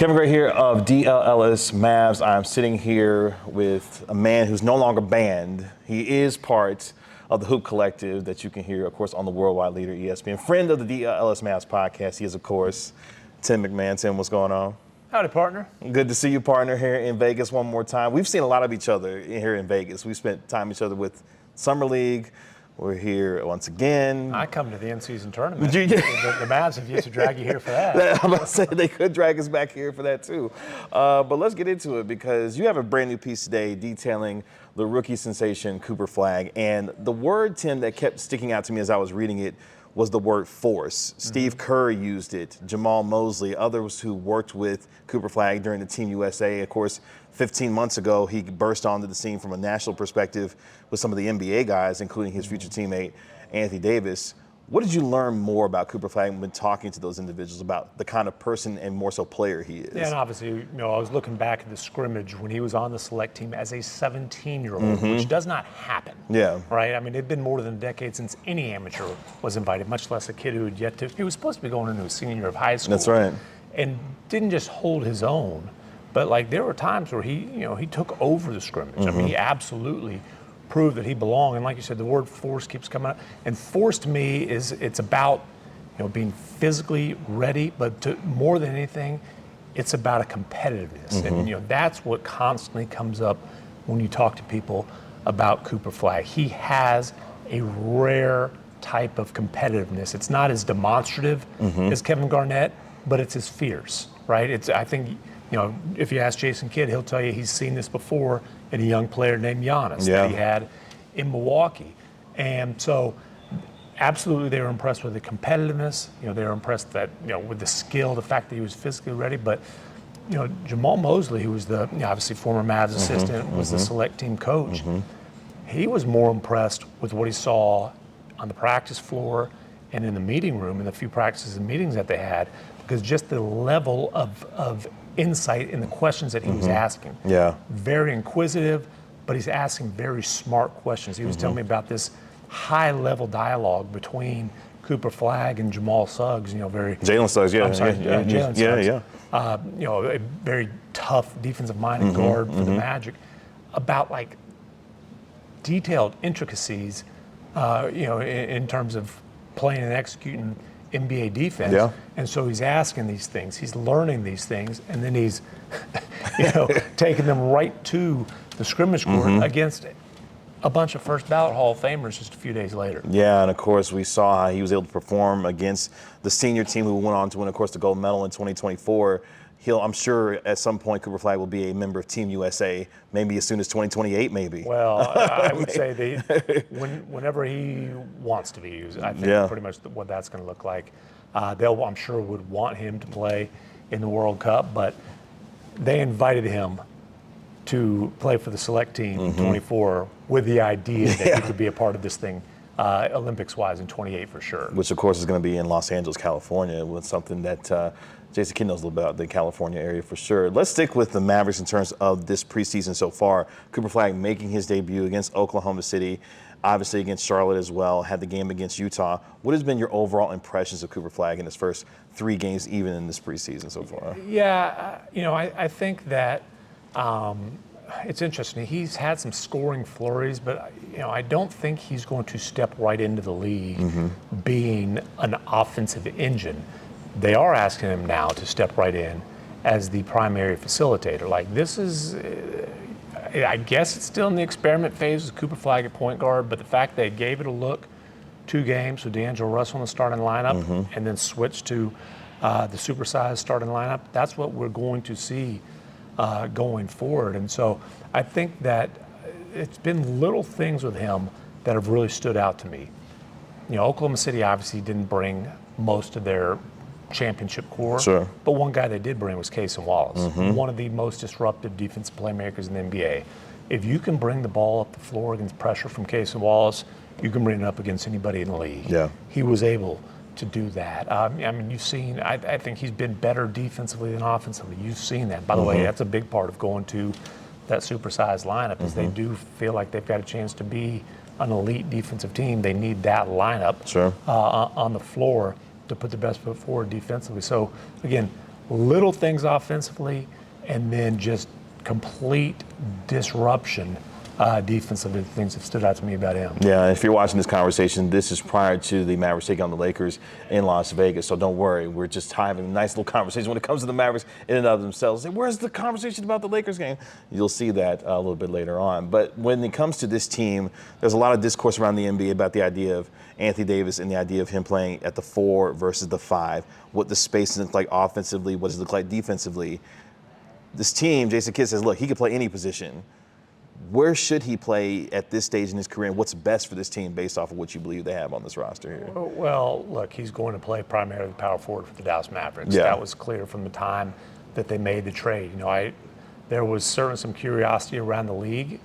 Kevin Gray here of Dlls Mavs. I'm sitting here with a man who's no longer banned. He is part of the Hoop Collective that you can hear, of course, on the worldwide leader, ESPN. Friend of the Dlls Mavs podcast. He is, of course, Tim MacMahon. Tim, what's going on? Howdy, partner. Good to see you, partner, here in Vegas one more time. We've seen a lot of each other here in Vegas. We spent time each other with Summer League. We're here once again. I come to the in-season tournament. The Mavs have yet to drag you here for that. I'm about to say they could drag us back here for that too. But let's get into it because you have a brand new piece today detailing the rookie sensation Cooper Flagg. And the word, Tim, that kept sticking out to me as I was reading it was the word force. Steve Kerr used it, Jamal Mosley, others who worked with Cooper Flagg during the Team USA. Of course, 15 months ago, he burst onto the scene from a national perspective with some of the NBA guys, including his future teammate, Anthony Davis. What did you learn more about Cooper Flagg when talking to those individuals about the kind of person and more so player he is? Yeah, and obviously, I was looking back at the scrimmage when he was on the select team as a 17-year-old, which does not happen. Yeah. Right? I mean, it'd been more than a decade since any amateur was invited, much less a kid who had yet to. He was supposed to be going into his senior year of high school. That's right. And didn't just hold his own, but like there were times where he took over the scrimmage. I mean, he absolutely proved that he belonged. And like you said, the word force keeps coming up. And force to me it's about being physically ready, but more than anything, it's about a competitiveness. And that's what constantly comes up when you talk to people about Cooper Flagg. He has a rare type of competitiveness. It's not as demonstrative as Kevin Garnett, but it's as fierce, right? I think if you ask Jason Kidd, he'll tell you he's seen this before in a young player named Giannis that he had in Milwaukee. And so absolutely they were impressed with the competitiveness. They were impressed that, with the skill, the fact that he was physically ready. But, Jamal Mosley, who was the obviously former Mavs assistant, was the select team coach. He was more impressed with what he saw on the practice floor and in the meeting room, in the few practices and meetings that they had, because just the level of insight in the questions that he was asking. Yeah. Very inquisitive, but he's asking very smart questions. He was telling me about this high-level dialogue between Cooper Flagg and Jamal Suggs, Jalen Suggs, yeah. I'm sorry, Jalen Suggs. A very tough defensive-minded guard for the Magic, about like detailed intricacies, in terms of playing and executing NBA defense. Yeah. And so he's asking these things, he's learning these things, and then he's taking them right to the scrimmage court against a bunch of first ballot Hall of Famers just a few days later. Yeah, and of course we saw how he was able to perform against the senior team who went on to win, of course, the gold medal in 2024. I'm sure at some point Cooper Flagg will be a member of Team USA, maybe as soon as 2028, maybe. Well, I would say whenever he wants to be used, I think pretty much what that's going to look like. I'm sure would want him to play in the World Cup, but they invited him to play for the select team in 24 with the idea that he could be a part of this thing, Olympics-wise, in 28 for sure. Which, of course, is going to be in Los Angeles, California, with something that Jason Kidd knows a little about the California area for sure. Let's stick with the Mavericks in terms of this preseason so far. Cooper Flagg making his debut against Oklahoma City, obviously against Charlotte as well, had the game against Utah. What has been your overall impressions of Cooper Flagg in his first 3 games, even in this preseason so far? Yeah, I think that it's interesting. He's had some scoring flurries, but I don't think he's going to step right into the league being an offensive engine. They are asking him now to step right in as the primary facilitator. Like, this is, I guess it's still in the experiment phase with Cooper Flagg at point guard, but the fact they gave it a look, 2 games with D'Angelo Russell in the starting lineup, and then switched to the supersized starting lineup, that's what we're going to see going forward. And so I think that it's been little things with him that have really stood out to me. Oklahoma City obviously didn't bring most of their championship core, but one guy they did bring was Cason Wallace, one of the most disruptive defensive playmakers in the NBA. If you can bring the ball up the floor against pressure from Cason Wallace, you can bring it up against anybody in the league. Yeah. He was able to do that. I mean, you've seen, I think he's been better defensively than offensively. You've seen that. By the way, that's a big part of going to that supersized lineup is they do feel like they've got a chance to be an elite defensive team. They need that lineup on the floor to put the best foot forward defensively. So, again, little things offensively, and then just complete disruption defensively. Things have stood out to me about him. Yeah, if you're watching this conversation, this is prior to the Mavericks taking on the Lakers in Las Vegas. So don't worry, we're just having a nice little conversation when it comes to the Mavericks in and of themselves. Where's the conversation about the Lakers game? You'll see that a little bit later on. But when it comes to this team, there's a lot of discourse around the NBA about the idea of Anthony Davis and the idea of him playing at the 4 versus the 5, what the space looks like offensively, what does it look like defensively. This team, Jason Kidd says, look, he could play any position. Where should he play at this stage in his career, and what's best for this team based off of what you believe they have on this roster here? Well, look, he's going to play primarily power forward for the Dallas Mavericks. Yeah. That was clear from the time that they made the trade. There was certainly some curiosity around the league,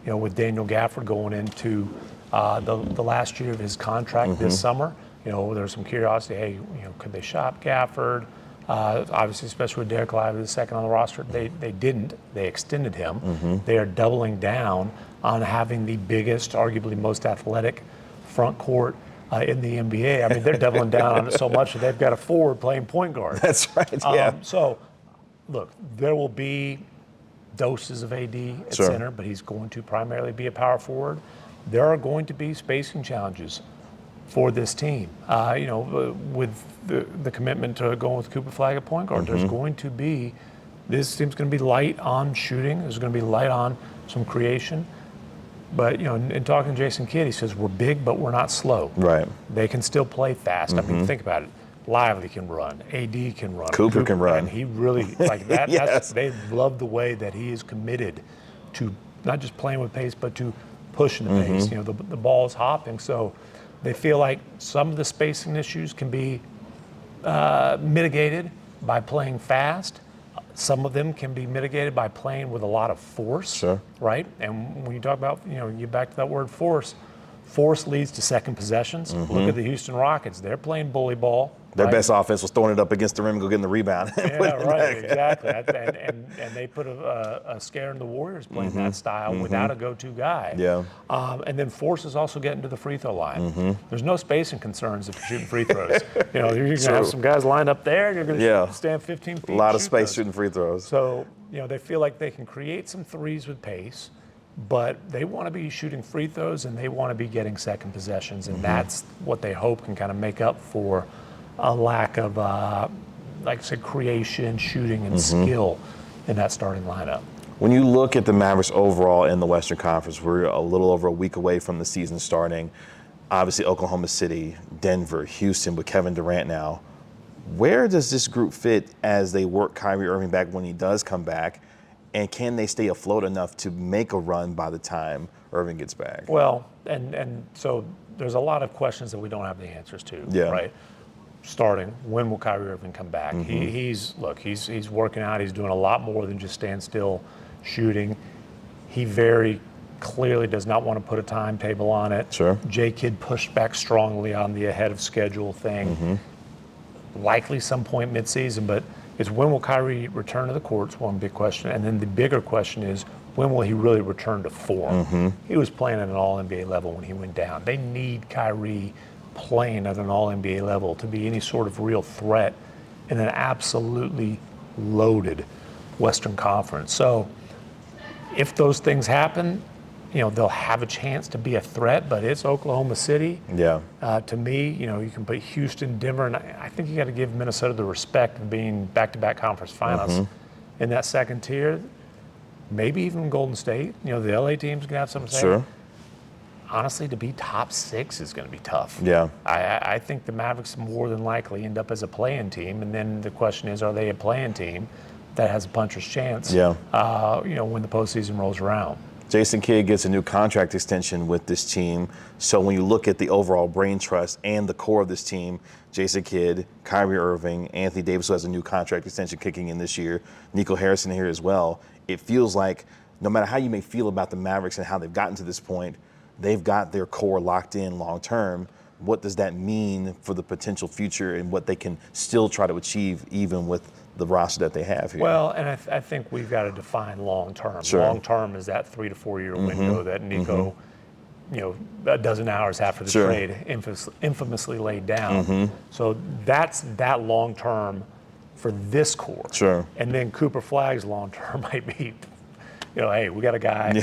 with Daniel Gafford going into the last year of his contract this summer. There was some curiosity, hey, could they shop Gafford? Obviously, especially with Derek Lively, the second on the roster, they didn't. They extended him. They are doubling down on having the biggest, arguably most athletic front court in the NBA. I mean, they're doubling down on it so much that they've got a forward playing point guard. That's right, yeah. So, look, there will be doses of AD at center, but he's going to primarily be a power forward. There are going to be spacing challenges for this team. With the commitment to going with Cooper Flagg at point guard, there's going to be, this team's going to be light on shooting. There's going to be light on some creation. But, in talking to Jason Kidd, he says, we're big, but we're not slow. Right. They can still play fast. I mean, think about it. Lively can run. AD can run. Cooper can run. And he really, like that, Yes. they love the way that he is committed to not just playing with pace, but to pushing the pace. The ball is hopping. So they feel like some of the spacing issues can be mitigated by playing fast. Some of them can be mitigated by playing with a lot of force, right? And when you talk about, you get back to that word force leads to second possessions. Look at the Houston Rockets. They're playing bully ball. Their best offense was throwing it up against the rim and go getting the rebound. Yeah, right, exactly. And they put a scare in the Warriors playing that style without a go-to guy. Yeah. And then force is also getting to the free throw line. There's no spacing concerns if you're shooting free throws. You're going to have some guys lined up there, and you're going to stand 15 feet. A lot of space shooting free throws. So, they feel like they can create some threes with pace, but they want to be shooting free throws, and they want to be getting second possessions, and that's what they hope can kind of make up for a lack of, like I said, creation, shooting, and skill in that starting lineup. When you look at the Mavericks overall in the Western Conference, we're a little over a week away from the season starting. Obviously, Oklahoma City, Denver, Houston with Kevin Durant now. Where does this group fit as they work Kyrie Irving back when he does come back? And can they stay afloat enough to make a run by the time Irving gets back? Well, and so there's a lot of questions that we don't have the answers to, right? Starting, when will Kyrie Irving come back? He's working out. He's doing a lot more than just stand still shooting. He very clearly does not want to put a timetable on it. J. Kidd pushed back strongly on the ahead of schedule thing. Likely some point midseason, but it's when will Kyrie return to the courts, one big question. And then the bigger question is, when will he really return to form? He was playing at an all-NBA level when he went down. They need Kyrie playing at an all-NBA level to be any sort of real threat in an absolutely loaded Western Conference. So if those things happen, they'll have a chance to be a threat, but it's Oklahoma City. To me, you can put Houston, Denver, and I think you got to give Minnesota the respect of being back-to-back conference finalists in that second tier. Maybe even Golden State. The LA team's going to have something to say. Honestly, to be top 6 is going to be tough. I think the Mavericks more than likely end up as a play-in team, and then the question is, are they a play-in team that has a puncher's chance? When the postseason rolls around. Jason Kidd gets a new contract extension with this team. So when you look at the overall brain trust and the core of this team, Jason Kidd, Kyrie Irving, Anthony Davis, who has a new contract extension kicking in this year, Nico Harrison here as well. It feels like no matter how you may feel about the Mavericks and how they've gotten to this point, they've got their core locked in long term. What does that mean for the potential future and what they can still try to achieve even with the roster that they have here? Well, and I think we've got to define long term. Long term is that 3 to 4 year window that Nico, a dozen hours after the trade infamously laid down. So that's that long term for this core. Sure. And then Cooper Flagg's long term might be, hey, we got a guy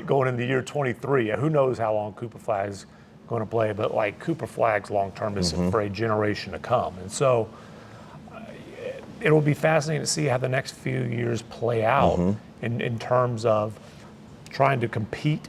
going into year 23. Who knows how long Cooper Flagg's going to play, but like Cooper Flagg's long term is for a generation to come. And so it will be fascinating to see how the next few years play out in terms of trying to compete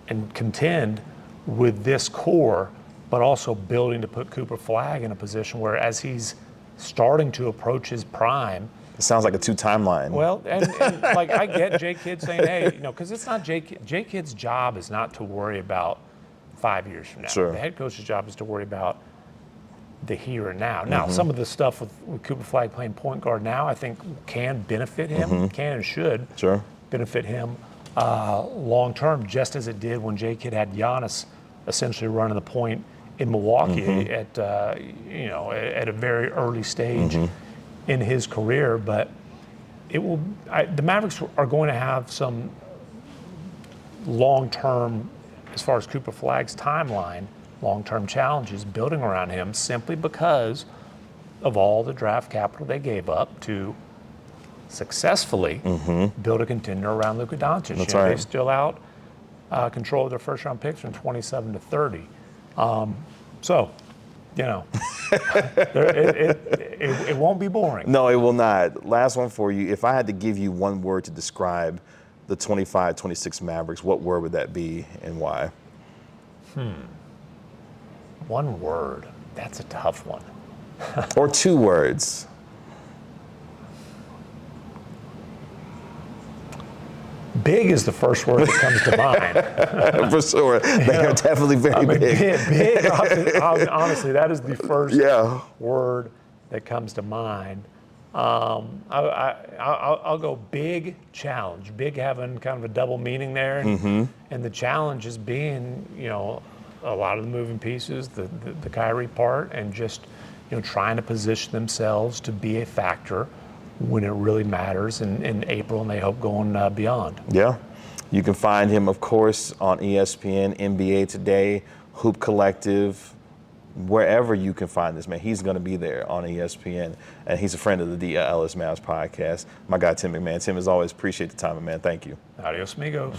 and contend with this core, but also building to put Cooper Flagg in a position where, as he's starting to approach his prime. It sounds like a 2 timeline. Well, and like I get Jay Kidd saying, hey, because it's not Jay Kidd's job is not to worry about 5 years from now. Sure. The head coach's job is to worry about the here and now. Now, some of the stuff with Cooper Flagg playing point guard now, I think can benefit him, can and should benefit him long term, just as it did when Jay Kidd had Giannis essentially running the point in Milwaukee at a very early stage in his career. But the Mavericks are going to have some long term, as far as Cooper Flagg's timeline, long-term challenges building around him, simply because of all the draft capital they gave up to successfully build a contender around Luka Doncic. That's right. They're still out control of their first-round picks from 27 to 30. So, it won't be boring. No, it will not. Last one for you. If I had to give you one word to describe the 25-26 Mavericks, what word would that be and why? One word. That's a tough one. Or 2 words. Big is the first word that comes to mind. For sure. They are definitely very big. Big, honestly, that is the first word that comes to mind. I'll go big challenge. Big having kind of a double meaning there. And the challenge is being, a lot of the moving pieces, the Kyrie part, and just, trying to position themselves to be a factor when it really matters in April, and they hope going beyond. Yeah. You can find him, of course, on ESPN, NBA Today, Hoop Collective, wherever you can find this man. He's going to be there on ESPN, and he's a friend of the Dlls Mavs podcast. My guy, Tim MacMahon. Tim, as always, appreciate the time, man. Thank you. Adios, amigos.